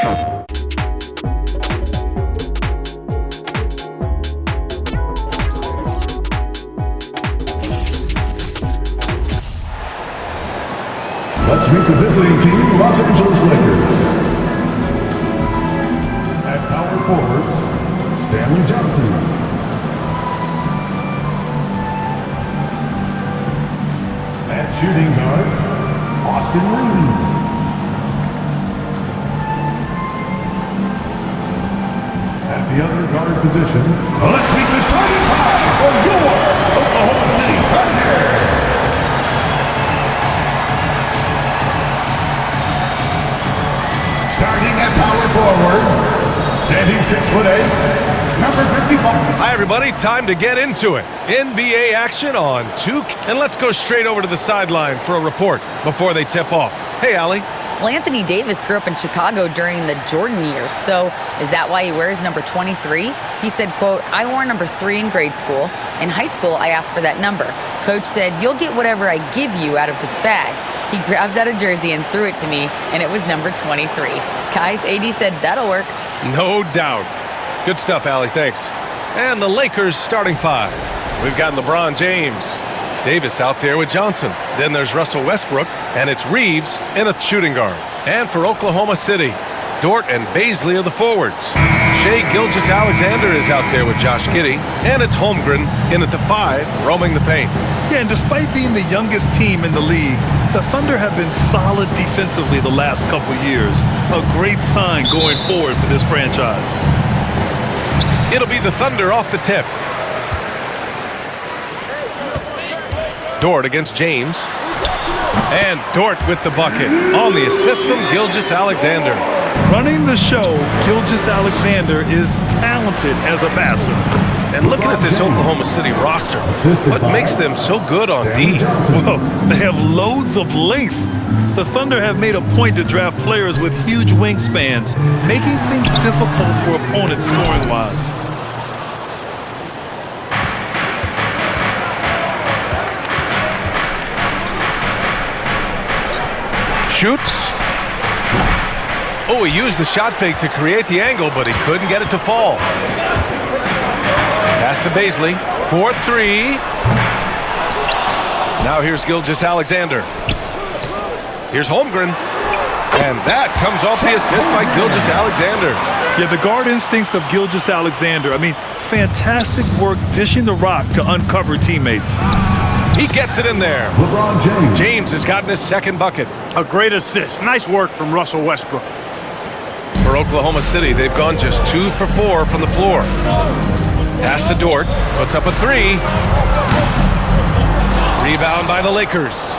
Let's meet the visiting team, Los Angeles Lakers. At power forward, Stanley Johnson. At shooting guard, Austin Reeves. At the other guard position, let's meet the starting five for your Oklahoma City Thunder. Starting at power forward, standing 6'8", number 55. Hi everybody, time to get into it. NBA action on 2, and let's go straight over to the sideline for a report before they tip off. Hey, Allie. Well, Anthony Davis grew up in Chicago during the Jordan years, so is that why he wears number 23? He said, quote, "I wore number 3 in grade school. In high school, I asked for that number. Coach said, you'll get whatever I give you out of this bag." He grabbed out a jersey and threw it to me, and it was number 23. Guys, AD said that'll work. No doubt. Good stuff, Allie, thanks. And the Lakers starting 5. We've got LeBron James. Davis out there with Johnson. Then there's Russell Westbrook, and it's Reeves in a shooting guard. And for Oklahoma City, Dort and Baisley are the forwards. Shai Gilgeous-Alexander is out there with Josh Giddey, and it's Holmgren in at the 5, roaming the paint. Yeah, and despite being the youngest team in the league, the Thunder have been solid defensively the last couple years. A great sign going forward for this franchise. It'll be the Thunder off the tip. Dort against James. And Dort with the bucket on the assist from Gilgeous-Alexander. Running the show, Gilgeous-Alexander is talented as a passer. And looking at this Oklahoma City roster, what makes them so good on D? Well, they have loads of length. The Thunder have made a point to draft players with huge wingspans, making things difficult for opponents scoring-wise. Shoots. Oh, he used the shot fake to create the angle, but he couldn't get it to fall. Pass to Baisley. 4-3. Now here's Gilgeous-Alexander. Here's Holmgren. And that comes off the assist by Gilgeous-Alexander. Yeah, the guard instincts of Gilgeous-Alexander. I mean, fantastic work dishing the rock to uncover teammates. He gets it in there. LeBron James. James has gotten his second bucket. A great assist. Nice work from Russell Westbrook. For Oklahoma City, they've gone just 2 for 4 from the floor. Pass to Dort. Puts up a 3. Rebound by the Lakers.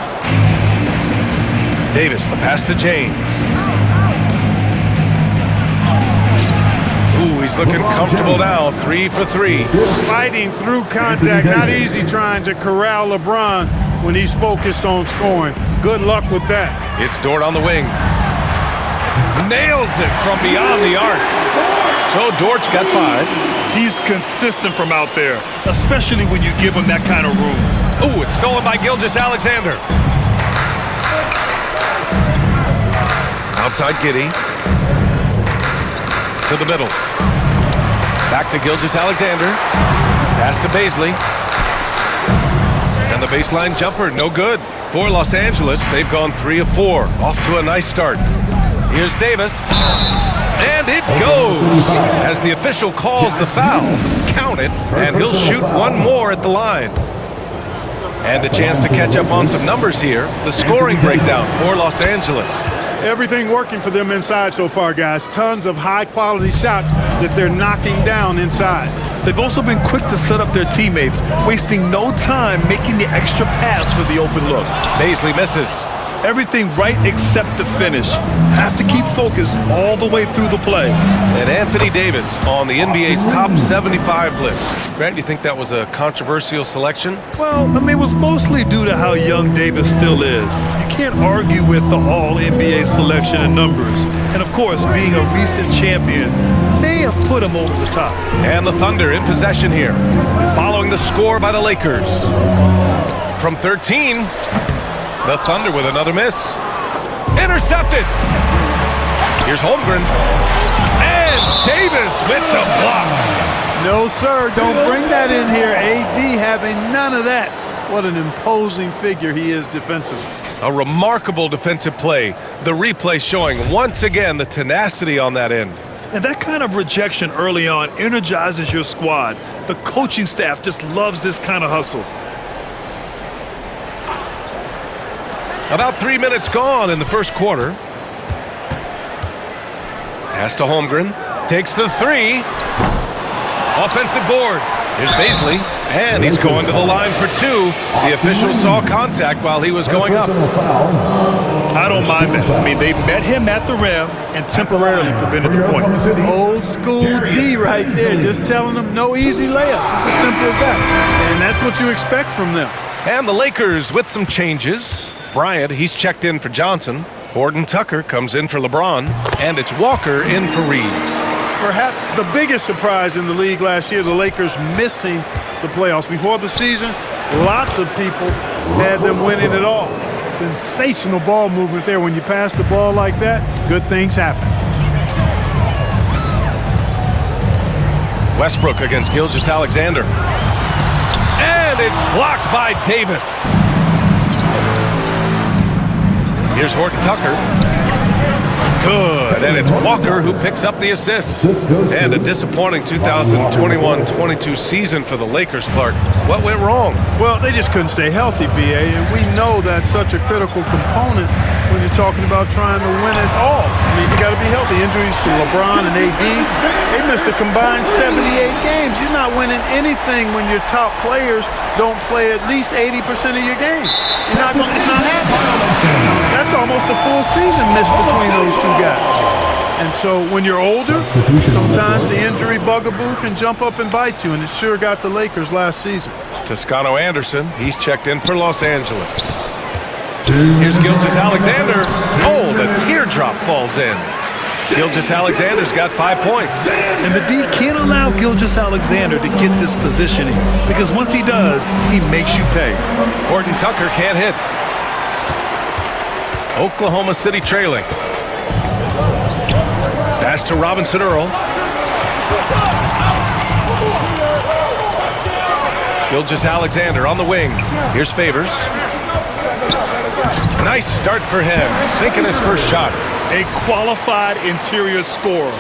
Davis, the pass to James. Ooh, he's looking comfortable now. 3 for 3. Fighting through contact. Not easy trying to corral LeBron when he's focused on scoring. Good luck with that. It's Dort on the wing. Nails it from beyond the arc. So Dort's got 5. He's consistent from out there, especially when you give him that kind of room. Ooh, it's stolen by Gilgeous-Alexander. Outside Giddey. To the middle. Back to Gilgeous-Alexander. Pass to Baisley. And the baseline jumper, no good. For Los Angeles, they've gone 3 of 4. Off to a nice start. Here's Davis. And it goes as the official calls the foul. Count it, and he'll shoot one more at the line. And a chance to catch up on some numbers here. The scoring breakdown for Los Angeles. Everything working for them inside so far, guys. Tons of high-quality shots that they're knocking down inside. They've also been quick to set up their teammates, wasting no time making the extra pass for the open look. Baisley misses. Everything right except the finish. Have to keep focused all the way through the play. And Anthony Davis on the NBA's top 75 list. Grant, you think that was a controversial selection? Well, I mean, it was mostly due to how young Davis still is. You can't argue with the all-NBA selection and numbers. And of course, being a recent champion may have put him over the top. And the Thunder in possession here, following the score by the Lakers. From 13, the Thunder with another miss. Intercepted! Here's Holmgren. And Davis with the block. No, sir, don't bring that in here. AD having none of that. What an imposing figure he is defensively. A remarkable defensive play. The replay showing once again the tenacity on that end. And that kind of rejection early on energizes your squad. The coaching staff just loves this kind of hustle. About 3 minutes gone in the first quarter. Pass to Holmgren. Takes the three. Offensive board. Here's Baisley. And he's going to the line for two. The official saw contact while he was going up. I don't mind that. I mean, they met him at the rim and temporarily prevented the points. Old school D right there, just telling them no easy layups. It's as simple as that. And that's what you expect from them. And the Lakers with some changes. Bryant, he's checked in for Johnson. Horton Tucker comes in for LeBron. And it's Walker in for Reeves. Perhaps the biggest surprise in the league last year, the Lakers missing the playoffs. Before the season, lots of people had them winning it all. Sensational ball movement there. When you pass the ball like that, good things happen. Westbrook against Gilgeous-Alexander. And it's blocked by Davis. Here's Horton Tucker. Good, and it's Walker who picks up the assist. And a disappointing 2021-22 season for the Lakers, Clark. What went wrong? Well, they just couldn't stay healthy, BA, and we know that's such a critical component when you're talking about trying to win it all. I mean, you got to be healthy. Injuries to LeBron and AD, they missed a combined 78 games. You're not winning anything when your top players don't play at least 80% of your game. It's not happening. That's almost a full season missed between those two guys. And so when you're older, sometimes the injury bugaboo can jump up and bite you, and it sure got the Lakers last season. Toscano Anderson, he's checked in for Los Angeles. Here's Gilgeous-Alexander. Oh, the teardrop falls in. Gilgeous-Alexander's got 5 points. And the D can't allow Gilgeous-Alexander to get this positioning, because once he does, he makes you pay. Horton Tucker can't hit. Oklahoma City trailing. Pass to Robinson Earl. Gilgeous-Alexander on the wing. Here's Favors. Nice start for him, sinking his first shot. A qualified interior scorer.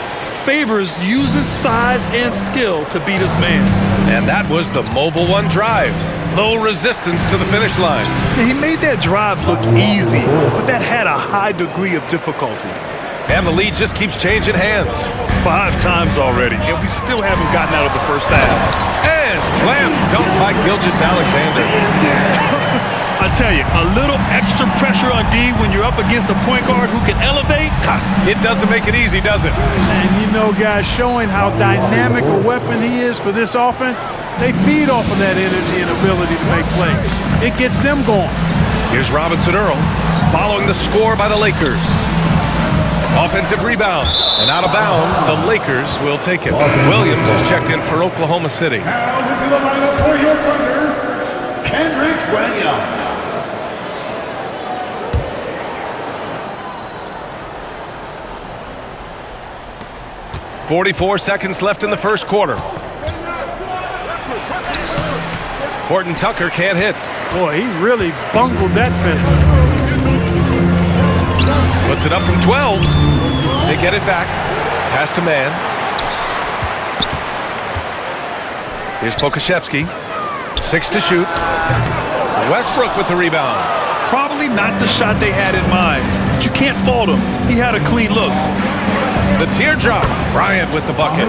Favors uses size and skill to beat his man. And that was the Mobile One drive. Low resistance to the finish line. He made that drive look easy, but that had a high degree of difficulty. And the lead just keeps changing hands. 5 times already, and we still haven't gotten out of the first half. And slam dunk by Gilgeous-Alexander. I tell you, a little extra pressure on D when you're up against a point guard who can elevate. It doesn't make it easy, does it? And you know, guys, showing how dynamic a weapon he is for this offense, they feed off of that energy and ability to make plays. It gets them going. Here's Robinson Earl following the score by the Lakers. Offensive rebound, and out of bounds, the Lakers will take it. Williams is checked in for Oklahoma City. Now into the lineup for your Thunder, Kendrick Williams. 44 seconds left in the first quarter. Horton Tucker can't hit. Boy, he really bungled that finish. Puts it up from 12. They get it back. Pass to man. Here's Pokashevsky. 6 to shoot. Westbrook with the rebound. Probably not the shot they had in mind, but you can't fault him. He had a clean look. The teardrop. Bryant with the bucket.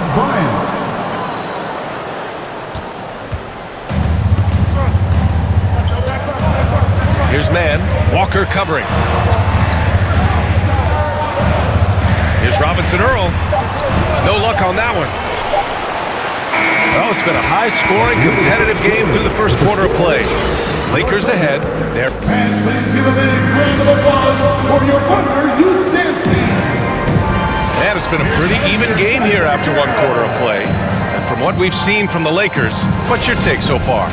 Here's man. Walker covering. Here's Robinson Earl. No luck on that one. Well, it's been a high-scoring, competitive game through the first quarter of play. Lakers ahead. They're And please give a big round of applause for your Thunder Youth Dance Team. And it's been a pretty even game here after one quarter of play. from what we've seen from the Lakers, what's your take so far?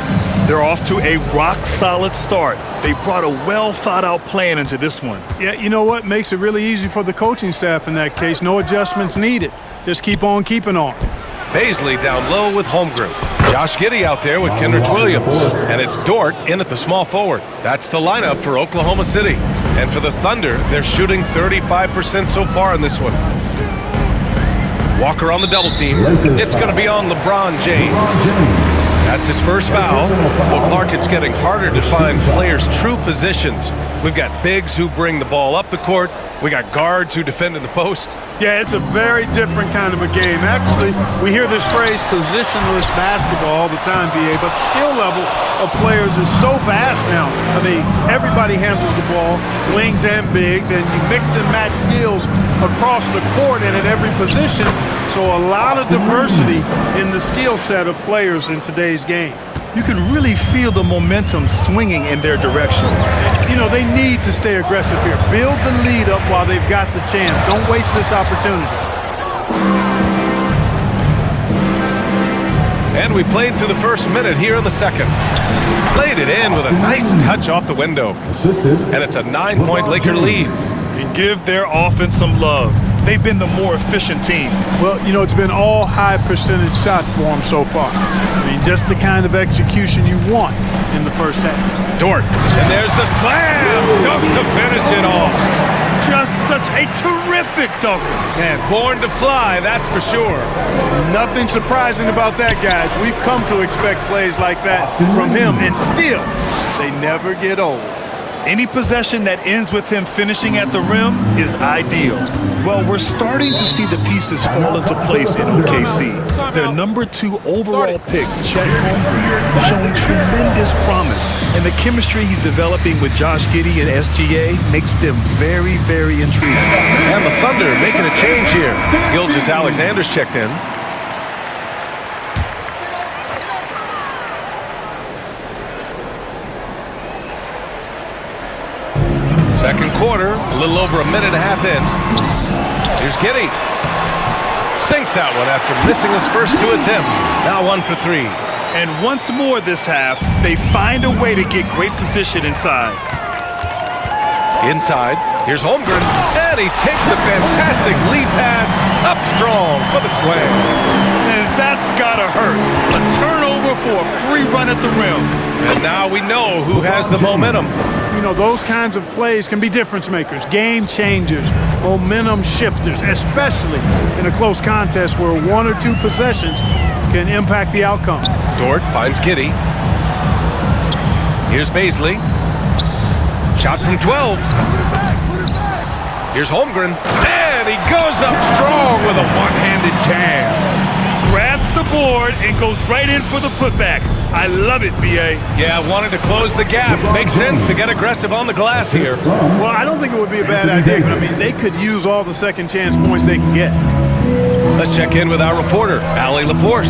They're off to a rock-solid start. They brought a well-thought-out plan into this one. Yeah, you know what? Makes it really easy for the coaching staff in that case. No adjustments needed. Just keep on keeping on. Baisley down low with Holmgren. Josh Giddey out there with Kenrich Williams. And it's Dort in at the small forward. That's the lineup for Oklahoma City. And for the Thunder, they're shooting 35% so far in this one. Walker on the double team. It's going to be on LeBron James. That's his first foul. Well, Clark, it's getting harder to find players' true positions. We've got bigs who bring the ball up the court. We got guards who defend in the post. Yeah, it's a very different kind of a game. Actually, we hear this phrase positionless basketball all the time, BA, but the skill level of players is so vast now. I mean, everybody handles the ball, wings and bigs, and you mix and match skills across the court and at every position. So a lot of diversity in the skill set of players in today's game. You can really feel the momentum swinging in their direction. You know, they need to stay aggressive here. Build the lead up while they've got the chance. Don't waste this opportunity. And we played through the first minute here in the second. Played it in with a nice touch off the window. And it's a 9-point Laker lead. And give their offense some love. They've been the more efficient team. Well, you know, it's been all high percentage shot for them so far. I mean, just the kind of execution you want in the first half. Dort, and there's the slam dunk to finish it off. Just such a terrific dunker. And born to fly, that's for sure. Nothing surprising about that, guys. We've come to expect plays like that from him, and still, they never get old. Any possession that ends with him finishing at the rim is ideal. Well, we're starting to see the pieces fall into place in OKC. Their number 2 overall pick, Chet Holmgren, showing tremendous promise. And the chemistry he's developing with Josh Giddey and SGA makes them very, very intriguing. And the Thunder making a change here. Gilgeous-Alexander's checked in. Second quarter, a little over a minute and a half in. Here's Giddey. Sinks that one after missing his first 2 attempts. Now 1 for 3. And once more this half, they find a way to get great position inside. Inside, here's Holmgren. And he takes the fantastic lead pass up strong for the slam. And that's gotta hurt. A turnover for a free run at the rim. And now we know who has the momentum. You know, those kinds of plays can be difference makers, game changers, momentum shifters, especially in a close contest where 1 or 2 possessions can impact the outcome. Dort finds Giddey. Here's Baisley. Shot from 12. Here's Holmgren. And he goes up strong with a one-handed jam. Grabs the board and goes right in for the putback. I love it, B.A. Yeah, wanted to close the gap. Makes sense to get aggressive on the glass here. Well, I don't think it would be a bad idea, but I mean, they could use all the second chance points they can get. Let's check in with our reporter, Allie LaForce.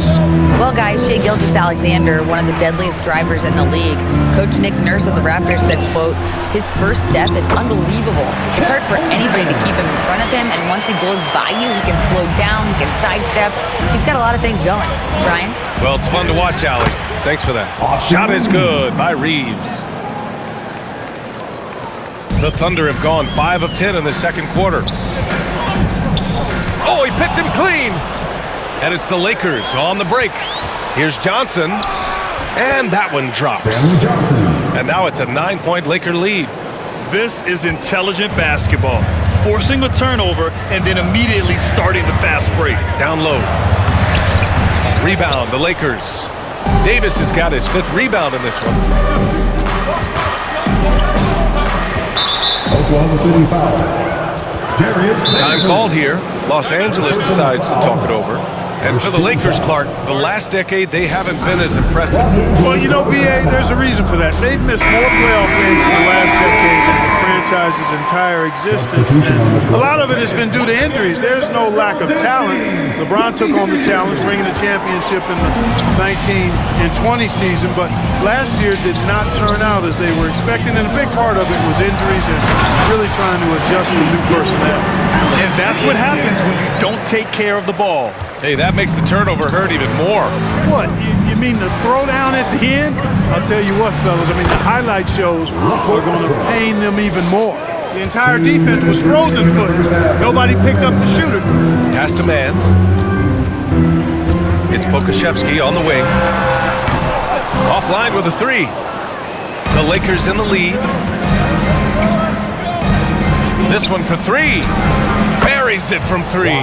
Well, guys, Shai Gilgeous-Alexander, one of the deadliest drivers in the league. Coach Nick Nurse of the Raptors said, quote, his first step is unbelievable. It's hard for anybody to keep him in front of him, and once he blows by you, he can slow down, he can sidestep. He's got a lot of things going. Brian? Well, it's fun to watch, Allie. Thanks for that. Shot is good by Reeves. The Thunder have gone 5 of 10 in the second quarter. Oh, he picked him clean. And it's the Lakers on the break. Here's Johnson. And that one drops. And now it's a 9-point Laker lead. This is intelligent basketball. Forcing a turnover and then immediately starting the fast break. Down low. Rebound, the Lakers. Davis has got his 5th rebound in this one. Oklahoma City foul. Time called here. Los Angeles decides to talk it over. And for the Lakers, Clark, the last decade, they haven't been as impressive. Well, you know, B.A., there's a reason for that. They've missed more playoff games in the last decade than the franchise's entire existence. And a lot of it has been due to injuries. There's no lack of talent. LeBron took on the challenge, bringing the championship in the 19 and 20 season, but last year did not turn out as they were expecting, and a big part of it was injuries and really trying to adjust to new personnel. And that's what happens when you don't take care of the ball. Hey, that makes the turnover hurt even more. What, you mean the throwdown at the end? I'll tell you what, fellas, I mean, the highlight shows are going to pain them even more. The entire defense was frozen foot. Nobody picked up the shooter. Pass to man. It's Pokashevsky on the wing. Offline with a three. The Lakers in the lead. This one for three. Buries it from three.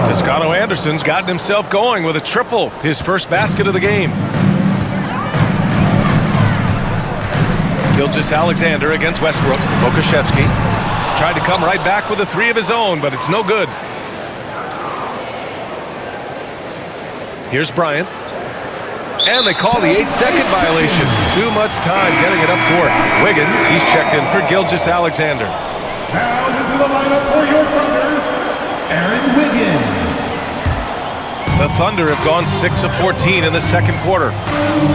Toscano Anderson's gotten himself going with a triple, his first basket of the game. Gilgeous-Alexander against Westbrook. Pokashevsky tried to come right back with a three of his own, but it's no good. Here's Bryant. And they call the 8-second violation. Too much time getting it up court. Wiggins, he's checked in for Gilgeous-Alexander. Now into the lineup for your Thunder, Aaron Wiggins. The Thunder have gone 6 of 14 in the second quarter.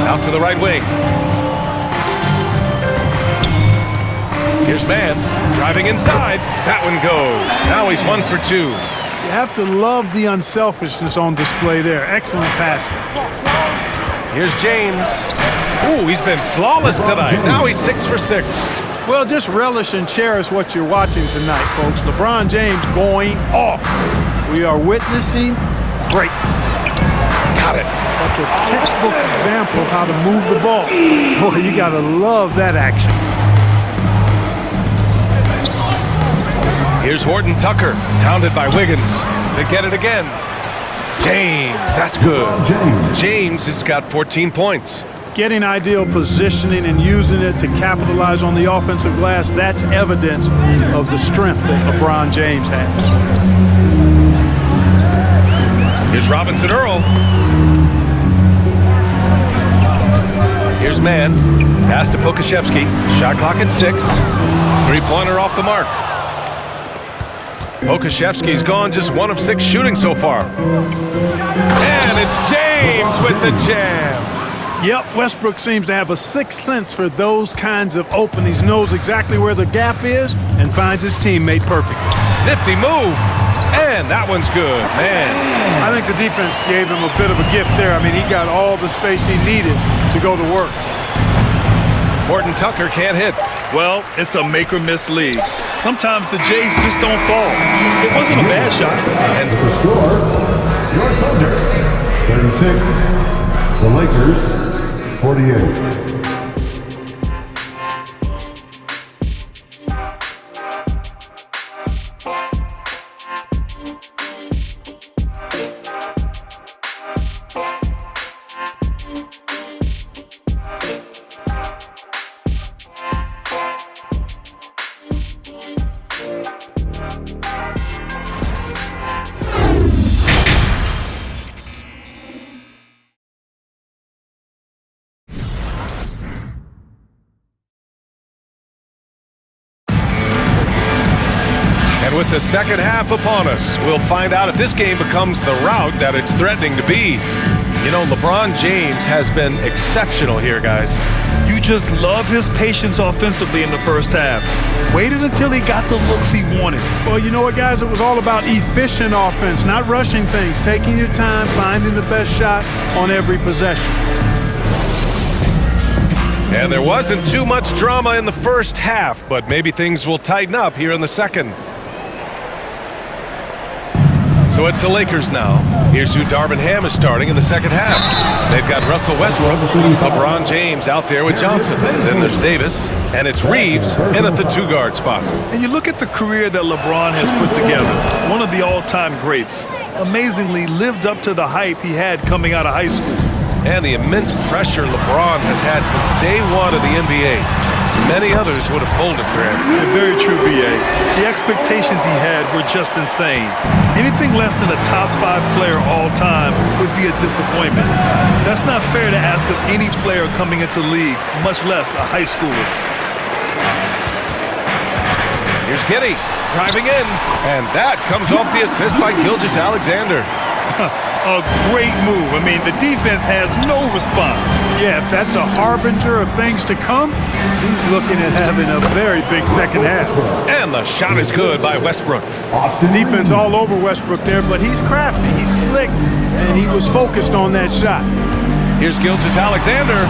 Out to the right wing. Here's Mann, driving inside. That one goes. Now he's 1 for 2. You have to love the unselfishness on display there. Excellent passing. Here's James. Ooh, he's been flawless tonight. Now he's 6 for 6. Well, just relish and cherish what you're watching tonight, folks. LeBron James going off. We are witnessing greatness. Got it. That's a textbook example of how to move the ball. Boy, you got to love that action. Here's Horton Tucker, hounded by Wiggins. They get it again. James, that's good. James has got 14 points. Getting ideal positioning and using it to capitalize on the offensive glass, that's evidence of the strength that LeBron James has. Here's Robinson Earl. Here's Mann. Pass to Pokashevsky. Shot clock at 6. Three-pointer off the mark. Pokashevsky's gone just 1 of 6 shooting so far. And it's James with the jam. Yep, Westbrook seems to have a sixth sense for those kinds of openings, knows exactly where the gap is, and finds his teammate perfectly. Nifty move. And that one's good, man. I think the defense gave him a bit of a gift there. I mean, he got all the space he needed to go to work. Horton Tucker can't hit. Well, it's a make-or-miss league. Sometimes the Jays just don't fall. It wasn't a bad shot. And the score, your Thunder, 36. The Lakers, 48. And with the second half upon us, we'll find out if this game becomes the rout that it's threatening to be. You know, LeBron James has been exceptional here, guys. You just love his patience offensively in the first half. Waited until he got the looks he wanted. Well, you know what, guys? It was all about efficient offense, not rushing things, taking your time, finding the best shot on every possession. And there wasn't too much drama in the first half, but maybe things will tighten up here in the second. So it's the Lakers now. Here's who Darvin Ham is starting in the second half. They've got Russell Westbrook, LeBron James out there with Johnson. Then there's Davis, and it's Reeves in at the 2-guard spot. And you look at the career that LeBron has put together. One of the all-time greats. Amazingly lived up to the hype he had coming out of high school. And the immense pressure LeBron has had since day one of the NBA. Many others would have folded, Grant. Very true, B.A. The expectations he had were just insane. Anything less than a top 5 player all time would be a disappointment. That's not fair to ask of any player coming into the league, much less a high schooler. Here's Giddey driving in, and that comes off the assist by Gilgeous-Alexander. A great move. I mean, the defense has no response. Yeah, if that's a harbinger of things to come, he's looking at having a very big second half. And the shot is good by Westbrook. Defense all over Westbrook there, but he's crafty, he's slick, and he was focused on that shot. Here's Gilgeous-Alexander.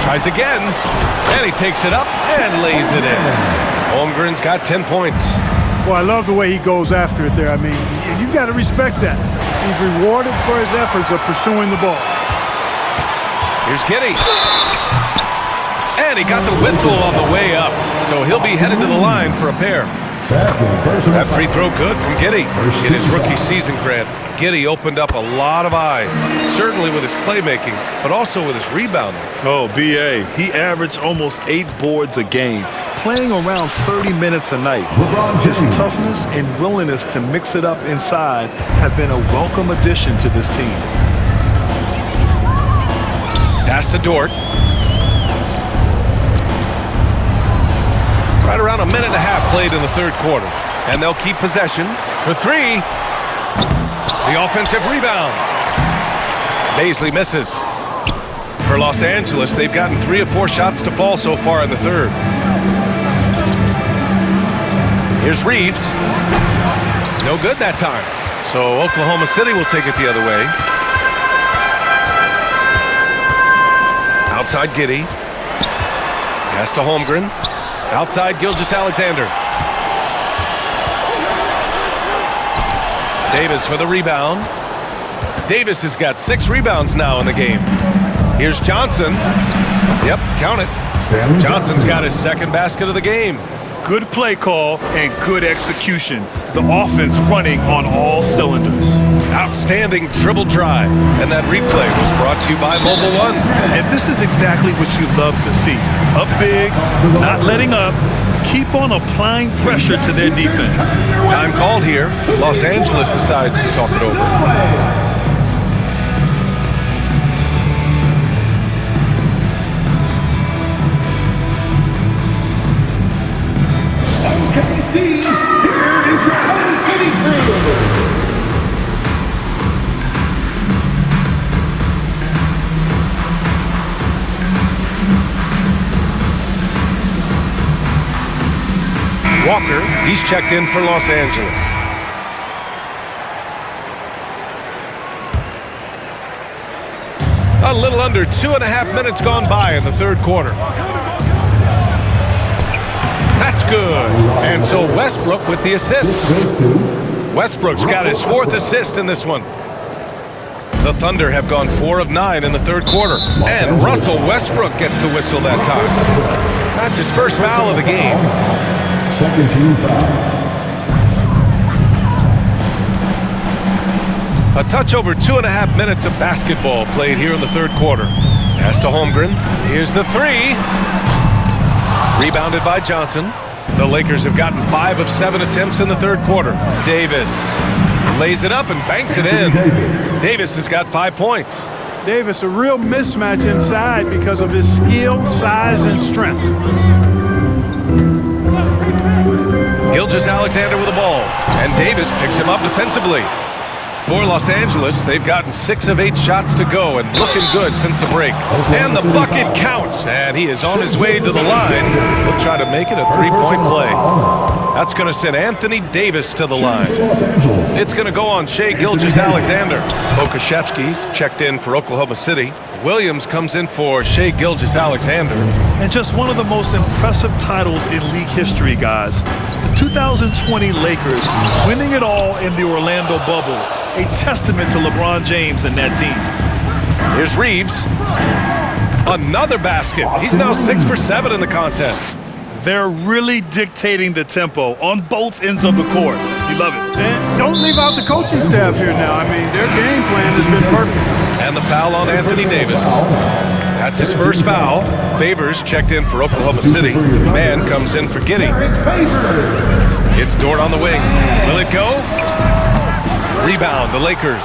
Tries again, and he takes it up and lays it in. Holmgren's got 10 points. Well, I love the way he goes after it there. I mean, you've got to respect that. He's rewarded for his efforts of pursuing the ball. Here's Giddey. And he got the whistle on the way up, so he'll be headed to the line for a pair. That free throw good from Giddey in his rookie season, Grant. Giddey opened up a lot of eyes, certainly with his playmaking, but also with his rebounding. Oh, B.A., he averaged almost 8 boards a game, playing around 30 minutes a night. His toughness and willingness to mix it up inside have been a welcome addition to this team. Pass to Dort. Right around a minute and a half played in the third quarter. And they'll keep possession for 3. The offensive rebound. Baisley misses. For Los Angeles, they've gotten 3 of 4 shots to fall so far in the third. Here's Reeves. No good that time. So Oklahoma City will take it the other way. Outside Giddey. Pass to Holmgren. Outside Gilgeous-Alexander. Davis for the rebound. Davis has got 6 rebounds now in the game. Here's Johnson. Yep, count it. Johnson's got his second basket of the game. Good play call and good execution. The offense running on all cylinders. Outstanding dribble drive. And that replay was brought to you by Mobile One. And this is exactly what you love to see. Up big, not letting up, keep on applying pressure to their defense. Time called here. Los Angeles decides to talk it over. KC, here is your Home City crew. Walker, he's checked in for Los Angeles. A little under 2.5 minutes gone by in the third quarter. That's good. And so Westbrook with the assist. Westbrook's got his 4th assist in this one. The Thunder have gone 4 of 9 in the third quarter. And Russell Westbrook gets the whistle that time. That's his first foul of the game. Second team foul. A touch over 2.5 minutes of basketball played here in the third quarter. Pass to Holmgren. Here's the 3. Rebounded by Johnson. The Lakers have gotten 5 of 7 attempts in the third quarter. Davis lays it up and banks it in. Davis has got 5 points. Davis, a real mismatch inside because of his skill, size, and strength. Gilgeous-Alexander with the ball. And Davis picks him up defensively. For Los Angeles, they've gotten 6 of 8 shots to go and looking good since the break. And the bucket counts, and he is on his way to the line. He'll try to make it a 3-point play. That's going to send Anthony Davis to the line. It's going to go on Shai Gilgeous-Alexander. Okashevsky's checked in for Oklahoma City. Williams comes in for Shai Gilgeous-Alexander. And just one of the most impressive titles in league history, guys. The 2020 Lakers winning it all in the Orlando bubble. A testament to LeBron James and that team. Here's Reeves. Another basket. He's now 6 for 7 in the contest. They're really dictating the tempo on both ends of the court. You love it. And don't leave out the coaching staff here now. I mean, their game plan has been perfect. And the foul on Anthony Davis. That's his first foul. Favors checked in for Oklahoma City. Man comes in for Giddey. It's Dort on the wing. Will it go? Rebound, the Lakers.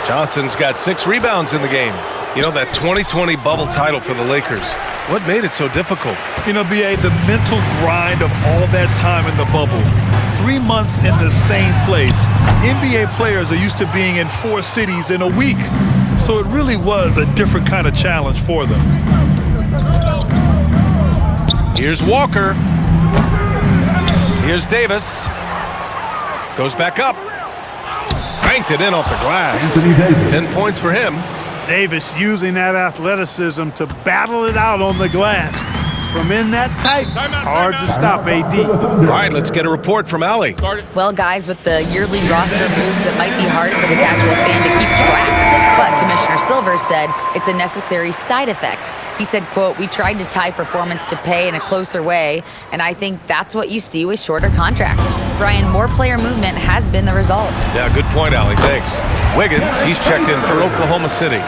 Johnson's got 6 rebounds in the game. You know, that 2020 bubble title for the Lakers. What made it so difficult? You know, B.A., the mental grind of all that time in the bubble. 3 months in the same place. NBA players are used to being in 4 cities in a week, so it really was a different kind of challenge for them. Here's Walker. Here's Davis. Goes back up. Banked it in off the glass. 10 points for him. Davis using that athleticism to battle it out on the glass. From in that tight, hard to stop AD. All right, let's get a report from Allie. Well, guys, with the yearly roster moves, it might be hard for the casual fan to keep track. But Commissioner Silver said it's a necessary side effect. He said, quote, "We tried to tie performance to pay in a closer way, and I think that's what you see with shorter contracts." Brian, more player movement has been the result. Yeah, good point, Allie. Thanks. Wiggins, he's checked in for Oklahoma City.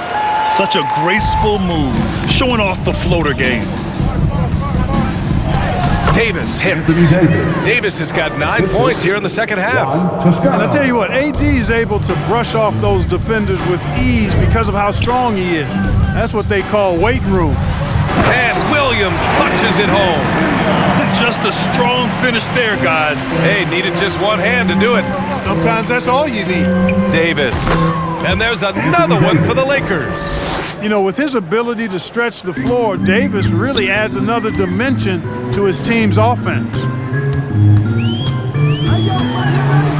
Such a graceful move, showing off the floater game. Davis hits. Davis has got 9 points here in the second half. And I'll tell you what, AD is able to brush off those defenders with ease because of how strong he is. That's what they call weight room. And Williams punches it home. Just a strong finish there, guys. Hey, needed just one hand to do it. Sometimes that's all you need. Davis. And there's another one for the Lakers. You know, with his ability to stretch the floor, Davis really adds another dimension to his team's offense.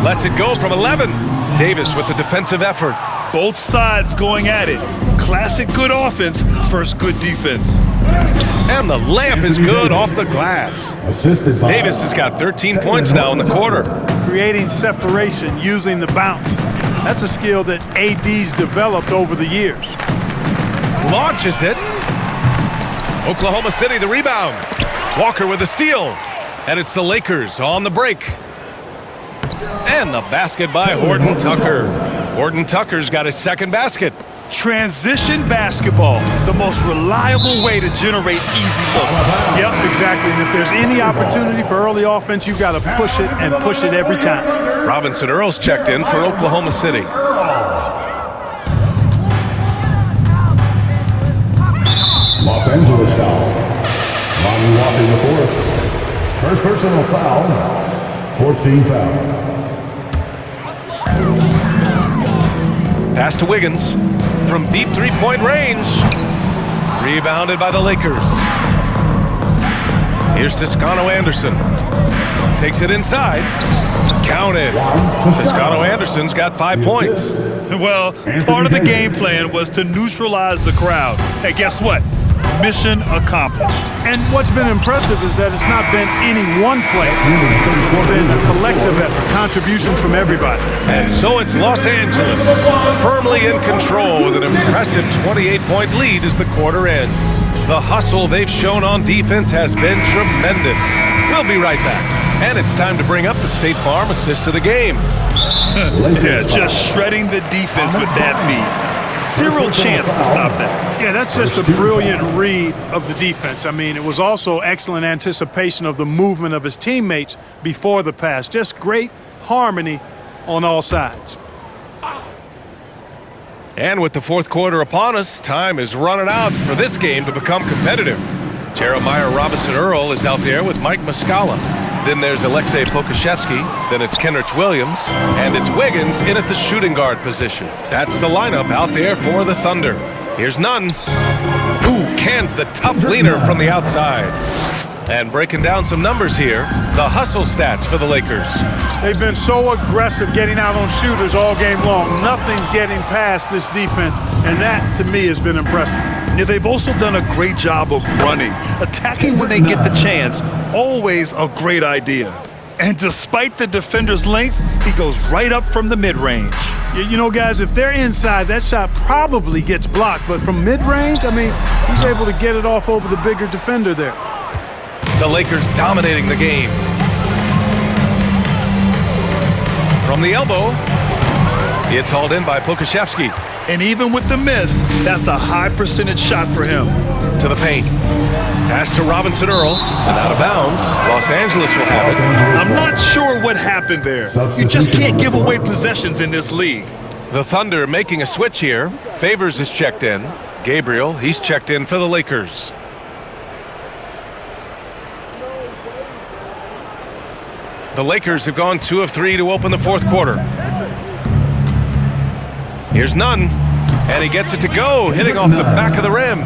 Lets it go from 11. Davis with the defensive effort. Both sides going at it. Classic good offense, first good defense. And the layup is good off the glass. Davis has got 13 points now in the quarter. Creating separation using the bounce. That's a skill that AD's developed over the years. Launches it. Oklahoma City the rebound. Walker with a steal. And it's the Lakers on the break. And the basket by Horton Tucker. Horton Tucker's got his second basket. Transition basketball, the most reliable way to generate easy looks. Yep, exactly. And if there's any opportunity for early offense, you've got to push it and push it every time. Robinson Earl's checked in for Oklahoma City. Los Angeles foul. Lonnie Walker the fourth. First personal foul. Fourth team foul. Pass to Wiggins from deep three-point range. Rebounded by the Lakers. Here's Toscano Anderson. Takes it inside. Counted. Toscano Anderson's got 5 points. Well, part of the game plan was to neutralize the crowd. Hey, guess what? Mission accomplished. And what's been impressive is that it's not been any one player. It's been a collective effort, contributions from everybody. And so it's Los Angeles, firmly in control with an impressive 28-point lead as the quarter ends. The hustle they've shown on defense has been tremendous. We'll be right back. And it's time to bring up the State Farm assist of the game. Yeah, just shredding the defense with that feed. Zero chance to stop that. Yeah, that's just a brilliant read of the defense. I mean, it was also excellent anticipation of the movement of his teammates before the pass. Just great harmony on all sides. And with the fourth quarter upon us, time is running out for this game to become competitive. Jeremiah Robinson Earl is out there with Mike Muscala. Then there's Alexei Pokashevsky, then it's Kenrich Williams, and it's Wiggins in at the shooting guard position. That's the lineup out there for the Thunder. Here's Nunn. Ooh, cans the tough leaner from the outside. And breaking down some numbers here, the hustle stats for the Lakers. They've been so aggressive getting out on shooters all game long. Nothing's getting past this defense, and that, to me, has been impressive. Yeah, they've also done a great job of running. Attacking when they get the chance, always a great idea. And despite the defender's length, he goes right up from the mid-range. You know, guys, if they're inside, that shot probably gets blocked. But from mid-range, I mean, he's able to get it off over the bigger defender there. The Lakers dominating the game. From the elbow, it's hauled in by Pokashevsky. And even with the miss, that's a high percentage shot for him. To the paint. Pass to Robinson Earl, and out of bounds. Los Angeles will have it. I'm not sure what happened there. You just can't give away possessions in this league. The Thunder making a switch here. Favors is checked in. Gabriel, he's checked in for the Lakers. The Lakers have gone 2 of 3 to open the fourth quarter. Here's Nunn, and he gets it to go, hitting off the back of the rim.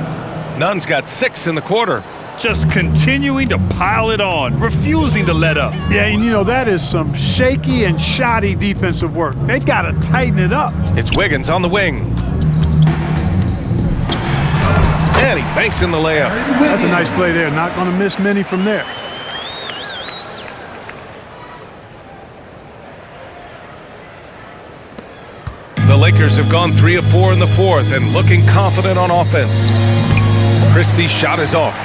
Nunn's got 6 in the quarter. Just continuing to pile it on, refusing to let up. Yeah, and you know, that is some shaky and shoddy defensive work. They got to tighten it up. It's Wiggins on the wing. And he banks in the layup. That's a nice play there. Not going to miss many from there. The Lakers have gone 3 of 4 in the fourth and looking confident on offense. Christie's shot is off.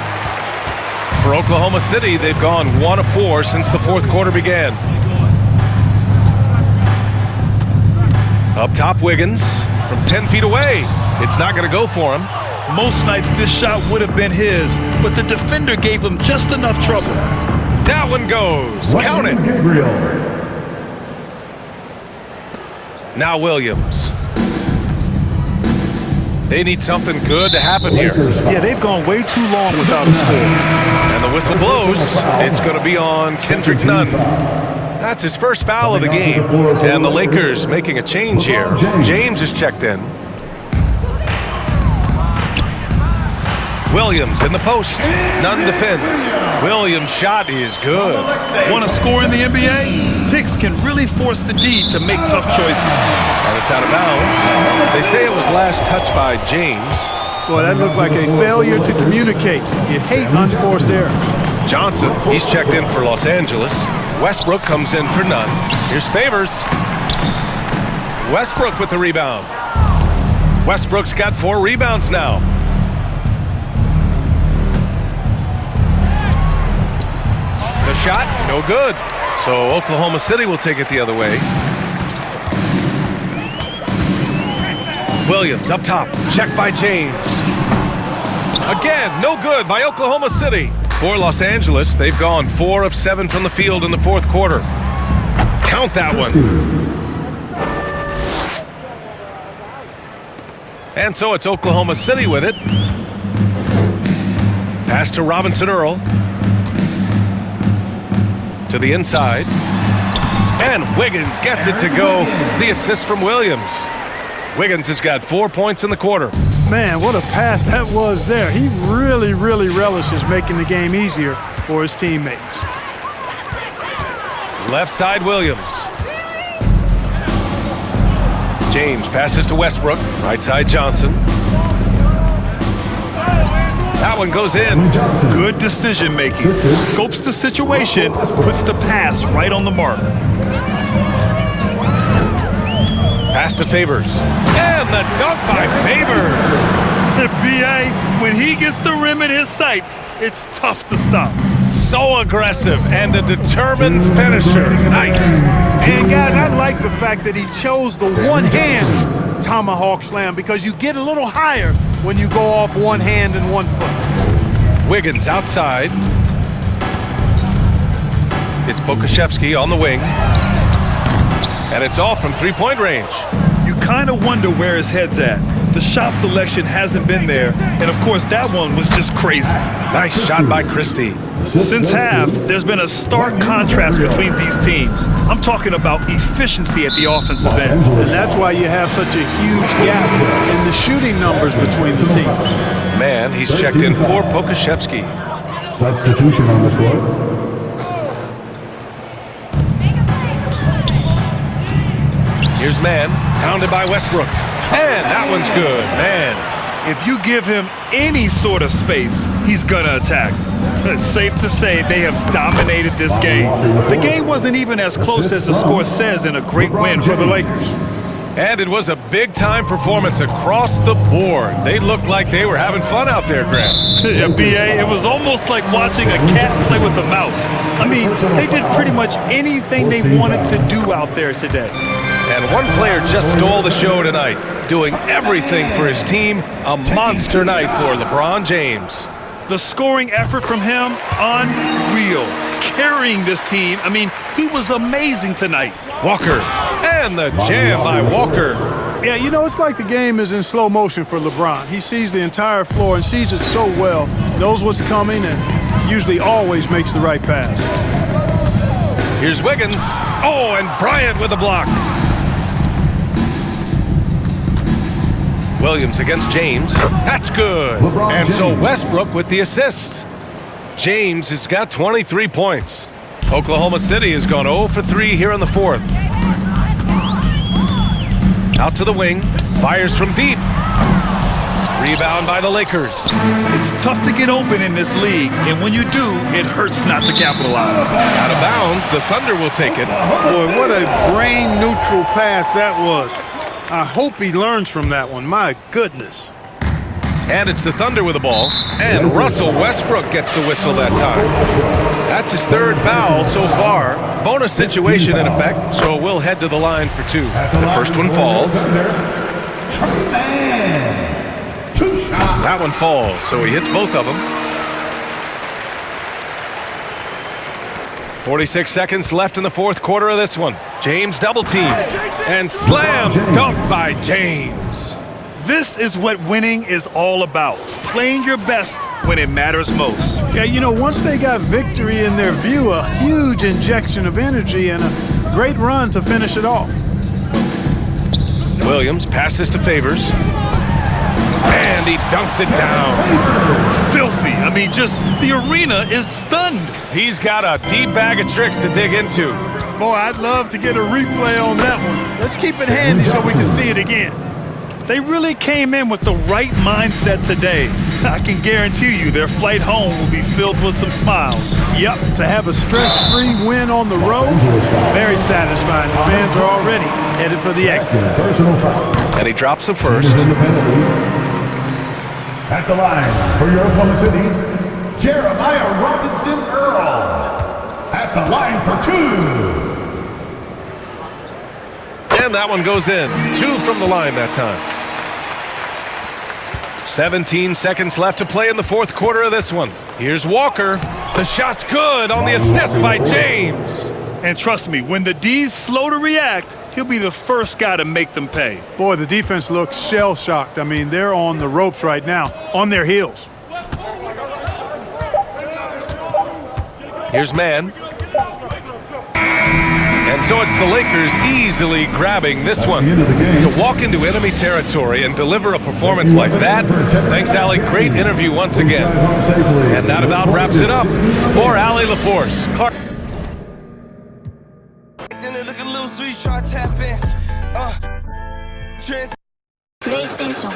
For Oklahoma City, they've gone 1 of 4 since the fourth quarter began. Up top, Wiggins from 10 feet away. It's not going to go for him. Most nights this shot would have been his, but the defender gave him just enough trouble. That one goes. Count it. Now Williams. They need something good to happen here. Yeah, they've gone way too long without a score. And the whistle blows. It's going to be on Kendrick Nunn. That's his first foul of the game. And the Lakers making a change here. James is checked in. Williams in the post. Nunn defends. Williams' shot is good. Want to score in the NBA? Picks can really force the D to make tough choices. And it's out of bounds. They say it was last touched by James. Boy, that looked like a failure to communicate. You hate unforced error. Johnson, he's checked in for Los Angeles. Westbrook comes in for Nunn. Here's Favors. Westbrook with the rebound. Westbrook's got 4 rebounds now. The shot, no good. So Oklahoma City will take it the other way. Williams up top, checked by James. Again, no good by Oklahoma City. For Los Angeles, they've gone 4 of 7 from the field in the fourth quarter. Count that one. And so it's Oklahoma City with it. Pass to Robinson Earl. To the inside. And Wiggins gets it to go. The assist from Williams. Wiggins has got 4 points in the quarter. Man, what a pass that was there. He really, really relishes making the game easier for his teammates. Left side, Williams. James passes to Westbrook. Right side, Johnson. That one goes in. Good decision making. Scopes the situation, puts the pass right on the mark. Pass to Favors. And the dunk by Favors. B.A., when he gets the rim in his sights, it's tough to stop. So aggressive and a determined finisher. Nice. And guys, I like the fact that he chose the one-hand tomahawk slam because you get a little higher when you go off one hand and one foot. Wiggins outside. It's Pokusevski on the wing. And it's off from three-point range. You kind of wonder where his head's at. The shot selection hasn't been there, and of course that one was just crazy. Nice shot by Christie. Since half, there's been a stark contrast between these teams. I'm talking about efficiency at the offensive end. And that's why you have such a huge gap in the shooting numbers between the teams. Man, he's checked in for Pokusevski. Substitution on the court. Here's Man, pounded by Westbrook. And that one's good, man. If you give him any sort of space, he's gonna attack. It's safe to say they have dominated this game. The game wasn't even as close as the score says in a great win for the Lakers. And it was a big-time performance across the board. They looked like they were having fun out there, Graham. Yeah, B.A., it was almost like watching a cat play with a mouse. I mean, they did pretty much anything they wanted to do out there today. And one player just stole the show tonight, doing everything for his team. A monster night for LeBron James. The scoring effort from him, unreal. Carrying this team, I mean, he was amazing tonight. Walker, and the jam by Walker. Yeah, you know, it's like the game is in slow motion for LeBron. He sees the entire floor and sees it so well, knows what's coming, and usually always makes the right pass. Here's Wiggins. Oh, and Bryant with a block. Williams against James. That's good. And so Westbrook with the assist. James has got 23 points. Oklahoma City has gone 0 for 3 here in the fourth. Out to the wing. Fires from deep. Rebound by the Lakers. It's tough to get open in this league, and when you do, it hurts not to capitalize. Out of bounds, the Thunder will take it. Boy, what a brain-neutral pass that was. I hope he learns from that one. My goodness. And it's the Thunder with the ball. And Russell Westbrook gets the whistle that time. That's his third foul so far. Bonus situation in effect, so we'll head to the line for 2. The first one falls. That one falls, so he hits both of them. 46 seconds left in the fourth quarter of this one. James double team and slam dunk by James. This is what winning is all about. Playing your best when it matters most. Yeah, you know, once they got victory in their view, a huge injection of energy and a great run to finish it off. Williams passes to Favors. And he dunks it down. Filthy. I mean, just the arena is stunned. He's got a deep bag of tricks to dig into. Boy, I'd love to get a replay on that one. Let's keep it handy so we can see it again. They really came in with the right mindset today. I can guarantee you their flight home will be filled with some smiles. Yep, to have a stress-free win on the road, very satisfying. The fans are already headed for the exit. And he drops the first. At the line for your Oklahoma City, Jeremiah Robinson Earl. At the line for 2. And that one goes in. 2 from the line that time. 17 seconds left to play in the fourth quarter of this one. Here's Walker. The shot's good on the assist by James. And trust me, when the D's slow to react, he'll be the first guy to make them pay. Boy, the defense looks shell-shocked. I mean, they're on the ropes right now, on their heels. Here's Mann. And so it's the Lakers easily grabbing this one. To walk into enemy territory and deliver a performance like that. Thanks, Allie. Great interview once again. And that about wraps it up for Allie LaForce. Clark. Look a little sweet, try to tap in. PlayStation